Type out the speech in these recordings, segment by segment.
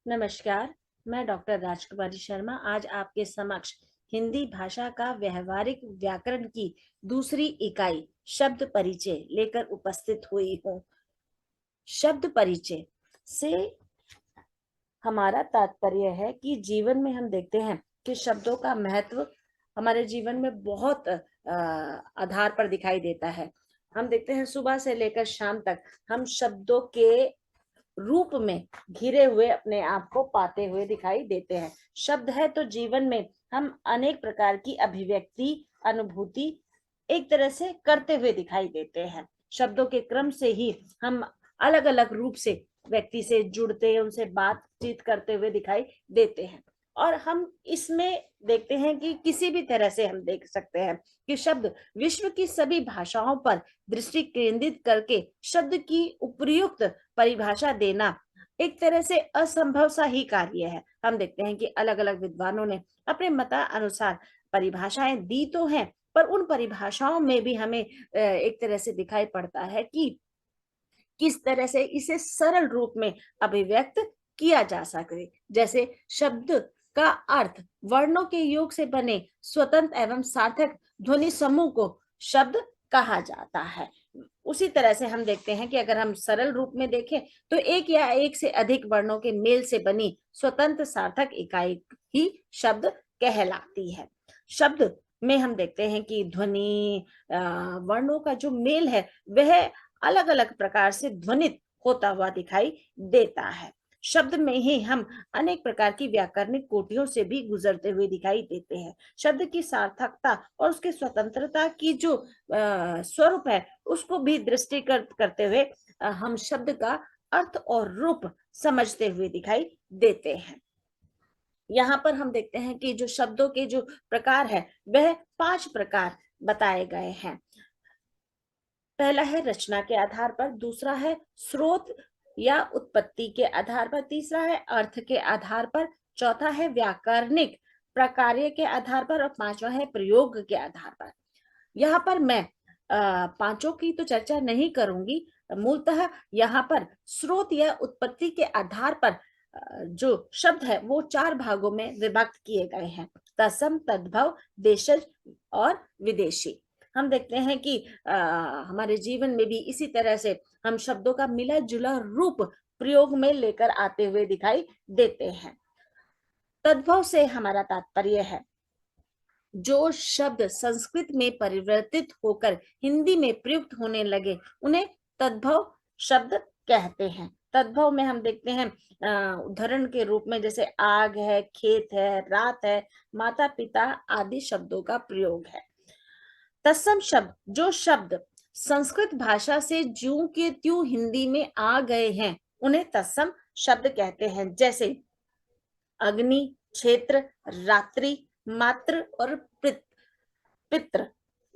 नमस्कार। मैं डॉक्टर राजकुमारी शर्मा आज आपके समक्ष हिंदी भाषा का व्यवहारिक व्याकरण की दूसरी इकाई शब्द परिचय लेकर उपस्थित हुई हूँ। शब्द परिचय से हमारा तात्पर्य है कि जीवन में हम देखते हैं कि शब्दों का महत्व हमारे जीवन में बहुत आधार पर दिखाई देता है। हम देखते हैं सुबह से लेकर शाम तक हम शब्दों के रूप में घिरे हुए अपने आप को पाते हुए दिखाई देते हैं। शब्द है तो जीवन में हम अनेक प्रकार की अभिव्यक्ति, अनुभूति एक तरह से करते हुए दिखाई देते हैं। शब्दों के क्रम से ही हम अलग अलग रूप से व्यक्ति से जुड़ते हैं, उनसे बातचीत करते हुए दिखाई देते हैं। और हम इसमें देखते हैं कि किसी भी तरह से हम देख सकते हैं कि शब्द विश्व की सभी भाषाओं पर दृष्टि केंद्रित करके शब्द की उपयुक्त परिभाषा देना एक तरह से असंभव सा ही कार्य है। हम देखते हैं कि अलग अलग विद्वानों ने अपने मतानुसार परिभाषाएं दी तो हैं, पर उन परिभाषाओं में भी हमें एक तरह से दिखाई पड़ता है कि किस तरह से इसे सरल रूप में अभिव्यक्त किया जा सके। जैसे शब्द का अर्थ वर्णों के योग से बने स्वतंत्र एवं सार्थक ध्वनि समूह को शब्द कहा जाता है। उसी तरह से हम देखते हैं कि अगर हम सरल रूप में देखें तो एक या एक से अधिक वर्णों के मेल से बनी स्वतंत्र सार्थक इकाई ही शब्द कहलाती है। शब्द में हम देखते हैं कि ध्वनि वर्णों का जो मेल है वह अलग अलग प्रकार से ध्वनित होता हुआ दिखाई देता है। शब्द में ही हम अनेक प्रकार की व्याकरणिक कोटियों से भी गुजरते हुए दिखाई देते हैं। शब्द की सार्थकता और उसके स्वतंत्रता की जो स्वरूप है उसको भी दृष्टिगत करते हुए हम शब्द का अर्थ और रूप समझते हुए दिखाई देते हैं। यहाँ पर हम देखते हैं कि जो शब्दों के जो प्रकार है वह 5 प्रकार बताए गए हैं। पहला है रचना के आधार पर, दूसरा है स्रोत या उत्पत्ति के आधार पर, तीसरा है अर्थ के आधार पर, चौथा है व्याकरणिक प्रकार्य के आधार पर और पांचवा है प्रयोग के आधार पर। यहाँ पर मैं पांचों की तो चर्चा नहीं करूंगी। मूलतः यहाँ पर स्रोत या उत्पत्ति के आधार पर जो शब्द है वो 4 भागों में विभक्त किए गए हैं। तत्सम, तद्भव, देशज और विदेशी। हम देखते हैं कि हमारे जीवन में भी इसी तरह से हम शब्दों का मिला जुला रूप प्रयोग में लेकर आते हुए दिखाई देते हैं। तद्भव से हमारा तात्पर्य है जो शब्द संस्कृत में परिवर्तित होकर हिंदी में प्रयुक्त होने लगे उन्हें तद्भव शब्द कहते हैं। तद्भव में हम देखते हैं उदाहरण के रूप में जैसे आग है, खेत है, रात है, माता पिता आदि शब्दों का प्रयोग है। तत्सम शब्द जो शब्द संस्कृत भाषा से ज्यों के त्यों हिंदी में आ गए हैं उन्हें तत्सम शब्द कहते हैं। जैसे अग्नि, क्षेत्र, रात्रि, मात्र और पित्र।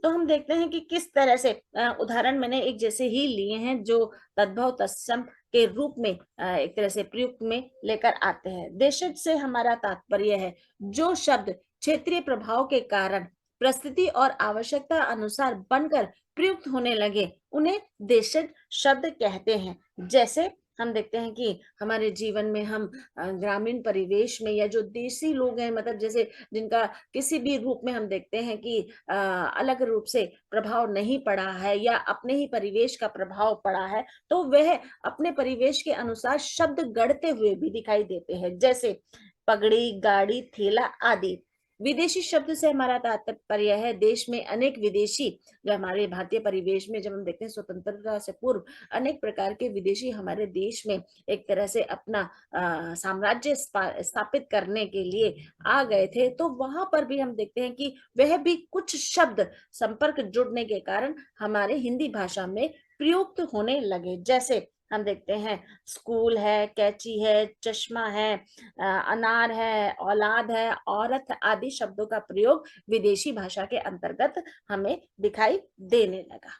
तो हम देखते हैं कि किस तरह से उदाहरण मैंने एक जैसे ही लिए हैं जो तद्भव तत्सम के रूप में एक तरह से प्रयुक्त में लेकर आते हैं। देशज से हमारा तात्पर्य है जो शब्द क्षेत्रीय प्रभाव के कारण परिस्थिति और आवश्यकता अनुसार बनकर प्रयुक्त होने लगे उन्हें देशज शब्द कहते हैं। जैसे हम देखते हैं कि हमारे जीवन में हम ग्रामीण परिवेश में या जो देसी लोग हैं, मतलब जैसे जिनका किसी भी रूप में हम देखते हैं कि अलग रूप से प्रभाव नहीं पड़ा है या अपने ही परिवेश का प्रभाव पड़ा है, तो वह अपने परिवेश के अनुसार शब्द गढ़ते हुए भी दिखाई देते हैं। जैसे पगड़ी, गाड़ी, थैला आदि। विदेशी शब्द से हमारा तात्पर्य है देश में अनेक विदेशी, जो हमारे भारतीय परिवेश में जब हम देखते हैं स्वतंत्रता से पूर्व अनेक प्रकार के विदेशी हमारे देश में एक तरह से अपना साम्राज्य स्थापित करने के लिए आ गए थे, तो वहां पर भी हम देखते हैं कि वह भी कुछ शब्द संपर्क जुड़ने के कारण हमारे हिंदी भाषा में प्रयुक्त होने लगे। जैसे हम देखते हैं स्कूल है, कैची है, चश्मा है, अनार है, औलाद है, औरत आदि शब्दों का प्रयोग विदेशी भाषा के अंतर्गत हमें दिखाई देने लगा।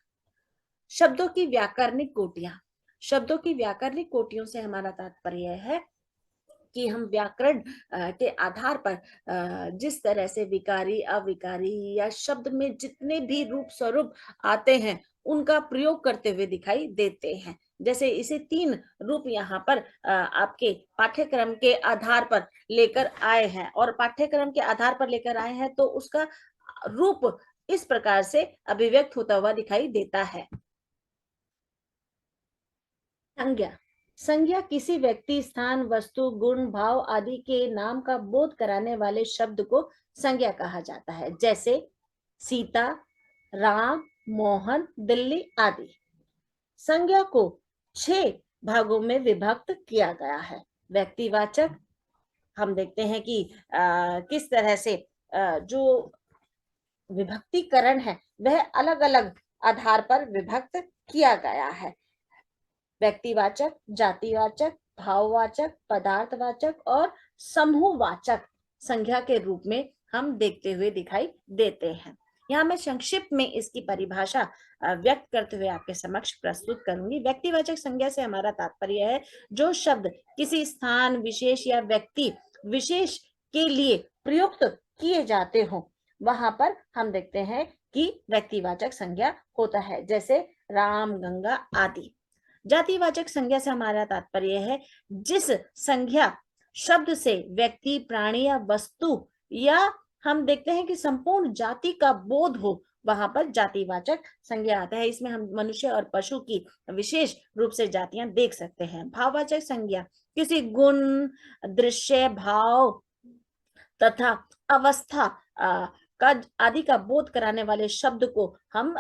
शब्दों की व्याकरणिक कोटियां। शब्दों की व्याकरणिक कोटियों से हमारा तात्पर्य है कि हम व्याकरण के आधार पर जिस तरह से विकारी, अविकारी या शब्द में जितने भी रूप स्वरूप आते हैं उनका प्रयोग करते हुए दिखाई देते हैं। जैसे इसे 3 रूप यहाँ पर आपके पाठ्यक्रम के आधार पर लेकर आए हैं, और पाठ्यक्रम के आधार पर लेकर आए हैं तो उसका रूप इस प्रकार से अभिव्यक्त होता हुआ दिखाई देता है। संज्ञा। संज्ञा किसी व्यक्ति, स्थान, वस्तु, गुण, भाव आदि के नाम का बोध कराने वाले शब्द को संज्ञा कहा जाता है, जैसे सीता, राम, मोहन, दिल्ली आदि। संज्ञा को 6 भागों में विभक्त किया गया है। व्यक्तिवाचक, हम देखते हैं कि किस तरह से जो विभक्तिकरण है वह अलग अलग आधार पर विभक्त किया गया है। व्यक्तिवाचक, जातिवाचक, भाववाचक, पदार्थवाचक और समूहवाचक संज्ञा के रूप में हम देखते हुए दिखाई देते हैं। यहाँ मैं संक्षिप्त में इसकी परिभाषा व्यक्त करते हुए आपके समक्ष प्रस्तुत करूंगी। व्यक्तिवाचक संज्ञा से हमारा तात्पर्य है जो शब्द किसी स्थान विशेष या व्यक्ति विशेष के लिए प्रयुक्त किए जाते हो, वहां पर हम देखते हैं कि व्यक्तिवाचक संज्ञा होता है, जैसे राम, गंगा आदि। जातिवाचक संज्ञा से हमारा तात्पर्य है जिस संज्ञा शब्द से व्यक्ति, प्राणी या वस्तु या हम देखते हैं कि संपूर्ण जाति का बोध हो, वहां पर जातिवाचक संज्ञा आता है। इसमें हम मनुष्य और पशु की विशेष रूप से जातियां देख सकते हैं। भाववाचक संज्ञा किसी गुण, दृश्य, भाव तथा अवस्था का आदि का बोध कराने वाले शब्द को हम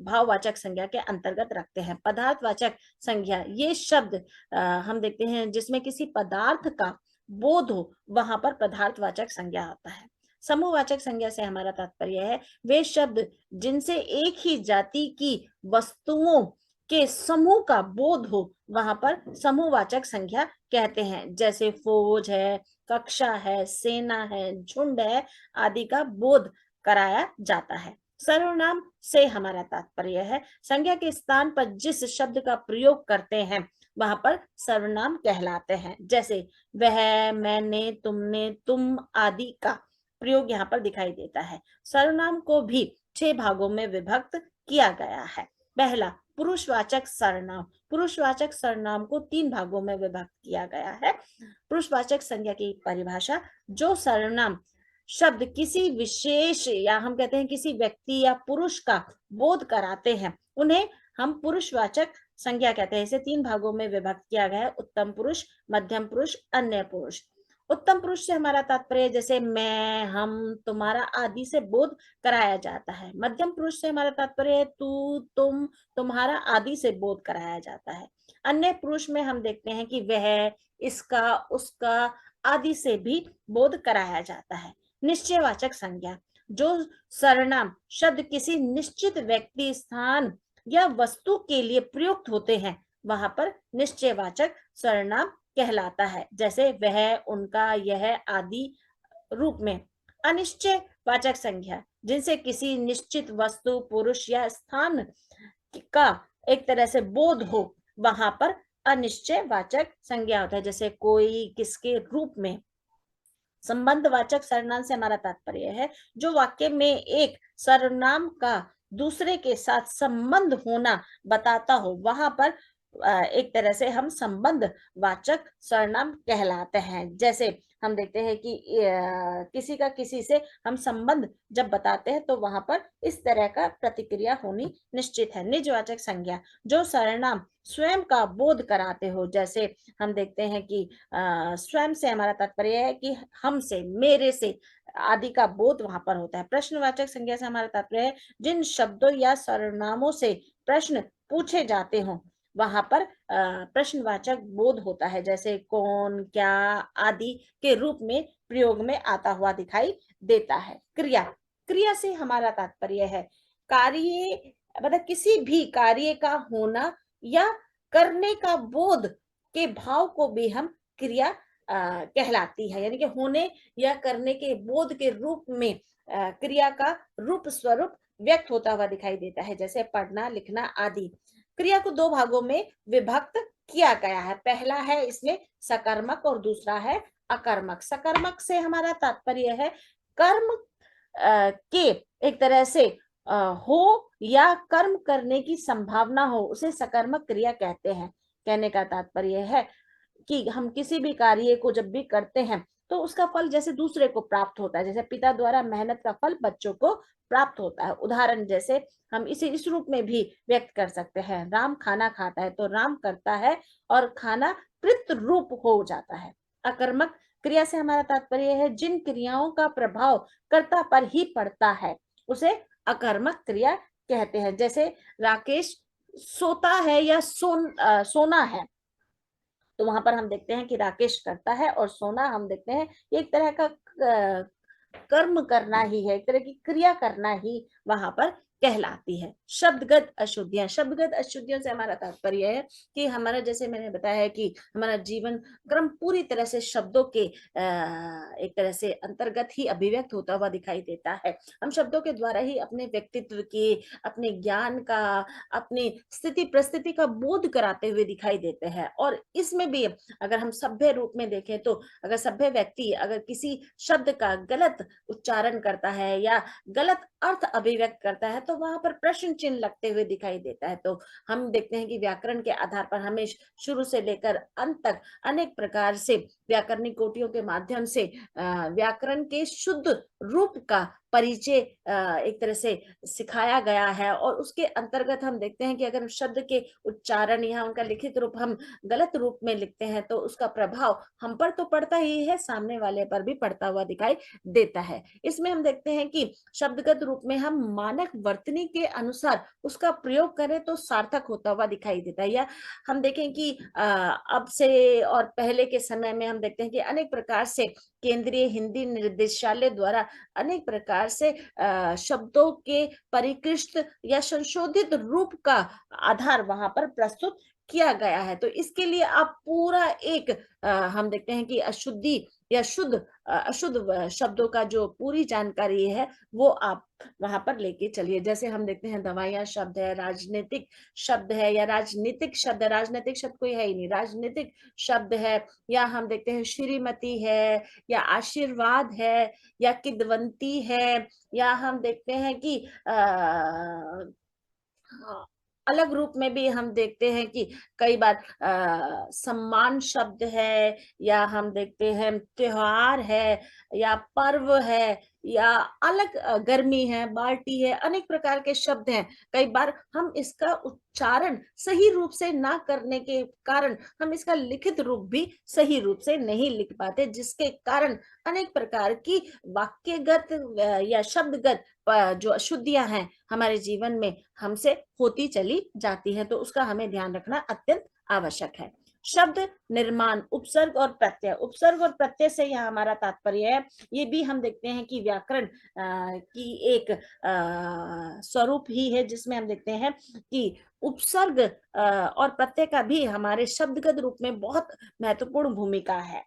भाववाचक संज्ञा के अंतर्गत रखते हैं। पदार्थवाचक संज्ञा, ये शब्द हम देखते हैं जिसमें किसी पदार्थ का बोध हो, वहां पर पदार्थवाचक संज्ञा आता है। समूहवाचक संज्ञा से हमारा तात्पर्य है वे शब्द जिनसे एक ही जाति की वस्तुओं के समूह का बोध हो, वहां पर समूहवाचक संज्ञा कहते हैं, जैसे फौज है, कक्षा है, सेना है, झुंड है आदि का बोध कराया जाता है। सर्वनाम से हमारा तात्पर्य है संज्ञा के स्थान पर जिस शब्द का प्रयोग करते हैं वहां पर सर्वनाम कहलाते हैं, जैसे वह, मैंने, तुमने, तुम आदि का प्रयोग यहाँ पर दिखाई देता है। सर्वनाम को भी 6 भागों में विभक्त किया गया है। पहला, पुरुषवाचक सर्वनाम। पुरुषवाचक सर्वनाम को 3 भागों में विभक्त किया गया है। पुरुषवाचक संज्ञा की परिभाषा, जो सर्वनाम शब्द किसी विशेष या हम कहते हैं किसी व्यक्ति या पुरुष का बोध कराते हैं उन्हें हम पुरुषवाचक संज्ञा कहते हैं। इसे 3 भागों में विभक्त किया गया है, उत्तम पुरुष, मध्यम पुरुष, अन्य पुरुष। उत्तम पुरुष से हमारा तात्पर्य जैसे मैं, हम, तुम्हारा आदि से बोध कराया जाता है। मध्यम पुरुष से हमारा तात्पर्य तू, तुम, तुम्हारा आदि से बोध कराया जाता है। अन्य पुरुष में हम देखते हैं कि वह, इसका, उसका आदि से भी बोध कराया जाता है। निश्चयवाचक संज्ञा, जो सर्वनाम शब्द किसी निश्चित व्यक्ति, स्थान या वस्तु के लिए प्रयुक्त होते हैं वहां पर निश्चयवाचक सर्वनाम कहलाता है, जैसे वह, उनका, यह आदि रूप में। अनिश्चय वाचक संज्ञा, जिनसे किसी निश्चित वस्तु, पुरुष या स्थान का एक तरह से बोध हो, वहां पर अनिश्चय वाचक संज्ञा होता है, जैसे कोई, किसके रूप में। संबंधवाचक सर्वनाम से हमारा तात्पर्य है जो वाक्य में एक सर्वनाम का दूसरे के साथ संबंध होना बताता हो, वहां पर एक तरह से हम संबंध वाचक सर्वनाम कहलाते हैं। जैसे हम देखते हैं कि किसी का किसी से हम संबंध जब बताते हैं तो वहां पर इस तरह का प्रतिक्रिया होनी निश्चित है। निजवाचक संज्ञा, जो सर्वनाम स्वयं का बोध कराते हो, जैसे हम देखते हैं कि स्वयं से हमारा तात्पर्य है कि हमसे, मेरे से आदि का बोध वहां पर होता है। प्रश्नवाचक संज्ञा से हमारा तात्पर्य है जिन शब्दों या सर्वनामों से प्रश्न पूछे जाते हो, वहां पर प्रश्नवाचक बोध होता है, जैसे कौन, क्या आदि के रूप में प्रयोग में आता हुआ दिखाई देता है। क्रिया, क्रिया से हमारा तात्पर्य है कार्य, मतलब किसी भी कार्य का होना या करने का बोध के भाव को भी हम क्रिया कहलाती है, यानी कि होने या करने के बोध के रूप में क्रिया का रूप स्वरूप व्यक्त होता हुआ दिखाई देता है, जैसे पढ़ना, लिखना आदि। क्रिया को 2 भागों में विभक्त किया गया है। पहला है इसमें सकर्मक और दूसरा है अकर्मक। सकर्मक से हमारा तात्पर्य है कर्म के एक तरह से हो या कर्म करने की संभावना हो, उसे सकर्मक क्रिया कहते हैं। कहने का तात्पर्य है कि हम किसी भी कार्य को जब भी करते हैं तो उसका फल जैसे दूसरे को प्राप्त होता है, जैसे पिता द्वारा मेहनत का फल बच्चों को प्राप्त होता है। उदाहरण जैसे हम इसे इस रूप में भी व्यक्त कर सकते हैं, राम खाना खाता है तो राम करता है और खाना कृत रूप हो जाता है। अकर्मक क्रिया से हमारा तात्पर्य है जिन क्रियाओं का प्रभाव कर्ता पर ही पड़ता है उसे अकर्मक क्रिया कहते हैं। जैसे राकेश सोता है या सोना है, तो वहां पर हम देखते हैं कि राकेश करता है और सोना हम देखते हैं ये एक तरह का कर्म करना ही है, एक तरह की क्रिया करना ही वहां पर कहलाती है। शब्दगत अशुद्धियां, शब्दगत अशुद्धियों से हमारा तात्पर्य है कि हमारा, जैसे मैंने बताया है कि हमारा जीवन क्रम पूरी तरह से शब्दों के एक तरह से अंतर्गत ही अभिव्यक्त होता हुआ दिखाई देता है। हम शब्दों के द्वारा ही अपने व्यक्तित्व की, अपने ज्ञान का, अपनी स्थिति परिस्थिति का बोध कराते हुए दिखाई देते हैं। और इसमें भी अगर हम सभ्य रूप में देखें तो अगर सभ्य व्यक्ति अगर किसी शब्द का गलत उच्चारण करता है या गलत अर्थ अभिव्यक्त करता है तो वहां पर प्रश्न चिन्ह लगते हुए दिखाई देता है। तो हम देखते हैं कि व्याकरण के आधार पर हमें शुरू से लेकर अंत तक अनेक प्रकार से व्याकरणिक कोटियों के माध्यम से व्याकरण के शुद्ध रूप का परिचय एक तरह से सिखाया गया है। और उसके अंतर्गत हम देखते हैं कि अगर शब्द के उच्चारण या उनका लिखित रूप हम गलत रूप में लिखते हैं तो उसका प्रभाव हम पर तो पड़ता ही है, सामने वाले पर भी पड़ता हुआ दिखाई देता है। इसमें हम देखते हैं कि शब्दगत रूप में हम मानक वर्तनी के अनुसार उसका प्रयोग करें तो सार्थक होता हुआ दिखाई देता है। या हम देखें कि अब से और पहले के समय में हम देखते हैं कि अनेक प्रकार से केंद्रीय हिंदी निर्देशालय द्वारा अनेक प्रकार से शब्दों के परिष्कृत या संशोधित रूप का आधार वहां पर प्रस्तुत किया गया है। तो इसके लिए आप पूरा एक हम देखते हैं कि अशुद्धि या शुद्ध अशुद्ध शब्दों का जो पूरी जानकारी है वो आप वहां पर लेके चलिए। जैसे हम देखते हैं दवाइयां शब्द है, राजनीतिक शब्द है या राजनीतिक शब्द है, राजनीतिक शब्द कोई है ही नहीं, राजनीतिक शब्द है। या हम देखते हैं श्रीमती है या आशीर्वाद है या किदवंती है। या हम देखते हैं कि हाँ, अलग रूप में भी हम देखते हैं कि कई बार सम्मान शब्द है या हम देखते हैं त्योहार है या पर्व है या अलग गर्मी है, बाल्टी है, अनेक प्रकार के शब्द हैं। कई बार हम इसका उच्चारण सही रूप से ना करने के कारण हम इसका लिखित रूप भी सही रूप से नहीं लिख पाते, जिसके कारण अनेक प्रकार की वाक्यगत या शब्दगत जो अशुद्धियां हैं हमारे जीवन में हमसे होती चली जाती है। तो उसका हमें ध्यान रखना अत्यंत आवश्यक है। शब्द निर्माण, उपसर्ग और प्रत्यय, उपसर्ग और प्रत्यय से यहाँ हमारा तात्पर्य है, ये भी हम देखते हैं कि व्याकरण की एक स्वरूप ही है जिसमें हम देखते हैं कि उपसर्ग और प्रत्यय का भी हमारे शब्दगत रूप में बहुत महत्वपूर्ण भूमिका है।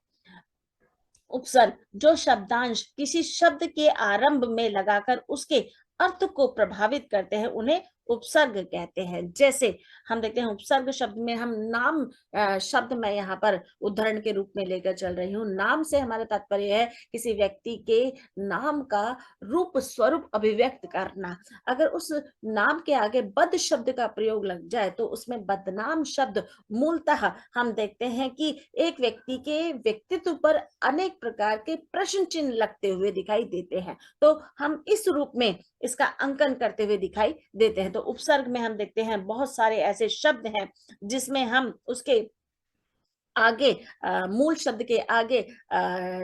उपसर्ग जो शब्दांश किसी शब्द के आरंभ में लगाकर उसके अर्थ को प्रभावित करते हैं उन्हें उपसर्ग कहते हैं। जैसे हम देखते हैं उपसर्ग शब्द में हम नाम शब्द मैं यहाँ पर उदाहरण के रूप में लेकर चल रही हूँ। नाम से हमारा तात्पर्य है किसी व्यक्ति के नाम का रूप स्वरूप अभिव्यक्त करना। अगर उस नाम के आगे बद शब्द का प्रयोग लग जाए तो उसमें बदनाम शब्द मूलतः हम देखते हैं कि एक व्यक्ति के व्यक्तित्व पर अनेक प्रकार के प्रश्न चिन्ह लगते हुए दिखाई देते हैं। तो हम इस रूप में इसका अंकन करते हुए दिखाई देते हैं। तो उपसर्ग में हम देखते हैं बहुत सारे ऐसे शब्द हैं जिसमें हम उसके आगे मूल शब्द के आगे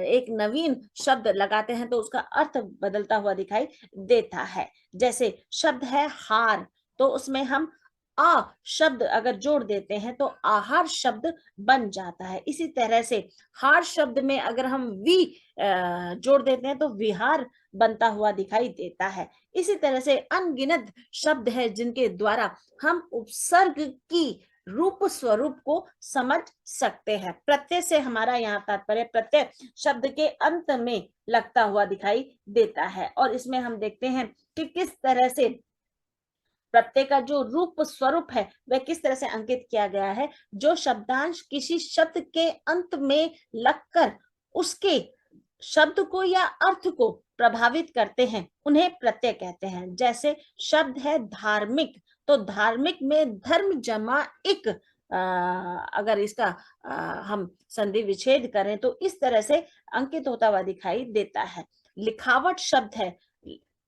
एक नवीन शब्द लगाते हैं तो उसका अर्थ बदलता हुआ दिखाई देता है। जैसे शब्द है हार, तो उसमें हम आ शब्द अगर जोड़ देते हैं तो आहार शब्द बन जाता है। इसी तरह से हार शब्द में अगर हम वी जोड़ देते हैं तो विहार बनता हुआ दिखाई देता है। इसी तरह से अनगिनत शब्द है जिनके द्वारा हम उपसर्ग की रूप स्वरूप को समझ सकते हैं। प्रत्यय से हमारा यहाँ तात्पर्य प्रत्यय शब्द के अंत में लगता हुआ दिखाई देता है। और इसमें हम देखते हैं कि किस तरह से प्रत्यय का जो रूप स्वरूप है वह किस तरह से अंकित किया गया है। जो शब्दांश किसी शब्द के अंत में लगकर उसके शब्द को या अर्थ को प्रभावित करते हैं उन्हें प्रत्यय कहते हैं। जैसे शब्द है धार्मिक, तो धार्मिक में धर्म जमा इक, अगर इसका हम संधि विच्छेद करें तो इस तरह से अंकित होता हुआ दिखाई देता है। लिखावट शब्द है,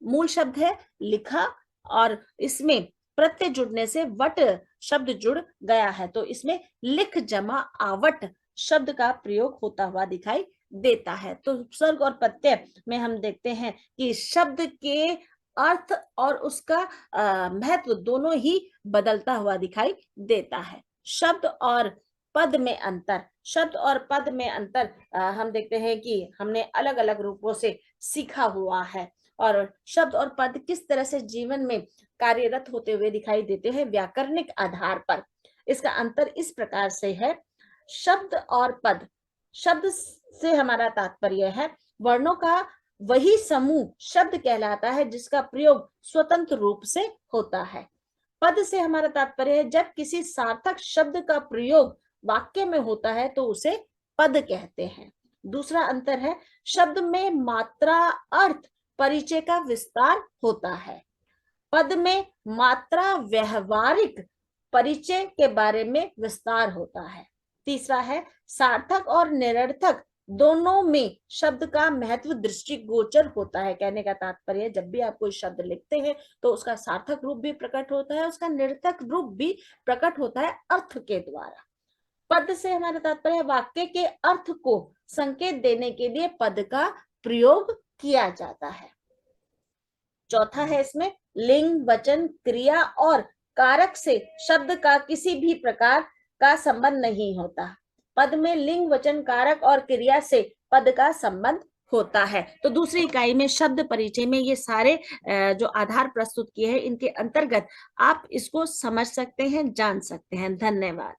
मूल शब्द है लिखा और इसमें प्रत्यय जुड़ने से वट शब्द जुड़ गया है, तो इसमें लिख जमा आवट शब्द का प्रयोग होता हुआ दिखाई देता है। तो उपसर्ग और प्रत्यय में हम देखते हैं कि शब्द के अर्थ और उसका महत्व दोनों ही बदलता हुआ दिखाई देता है। शब्द और पद में अंतर, शब्द और पद में अंतर हम देखते हैं कि हमने अलग अलग रूपों से सीखा हुआ है और शब्द और पद किस तरह से जीवन में कार्यरत होते हुए दिखाई देते हैं व्याकरणिक आधार पर। इसका अंतर इस प्रकार से है, शब्द और पद, शब्द से हमारा तात्पर्य है वर्णों का वही समूह शब्द कहलाता है जिसका प्रयोग स्वतंत्र रूप से होता है। पद से हमारा तात्पर्य है जब किसी सार्थक शब्द का प्रयोग वाक्य में होता है तो उसे पद कहते हैं। दूसरा अंतर है, शब्द में मात्रा अर्थ परिचय का विस्तार होता है, पद में मात्रा व्यवहारिक परिचय के बारे में विस्तार होता है। तीसरा है, सार्थक और निरर्थक दोनों में शब्द का महत्व दृष्टिगोचर होता है। कहने का तात्पर्य जब भी आप कोई शब्द लिखते हैं तो उसका सार्थक रूप भी प्रकट होता है, उसका निरर्थक रूप भी प्रकट होता है अर्थ के द्वारा। पद से हमारा तात्पर्य वाक्य के अर्थ को संकेत देने के लिए पद का प्रयोग किया जाता है। चौथा है इसमें लिंग वचन क्रिया और कारक से शब्द का किसी भी प्रकार का संबंध नहीं होता। पद में लिंग वचन कारक और क्रिया से पद का संबंध होता है। तो दूसरी इकाई में शब्द परिचय में ये सारे जो आधार प्रस्तुत किए हैं इनके अंतर्गत आप इसको समझ सकते हैं, जान सकते हैं। धन्यवाद।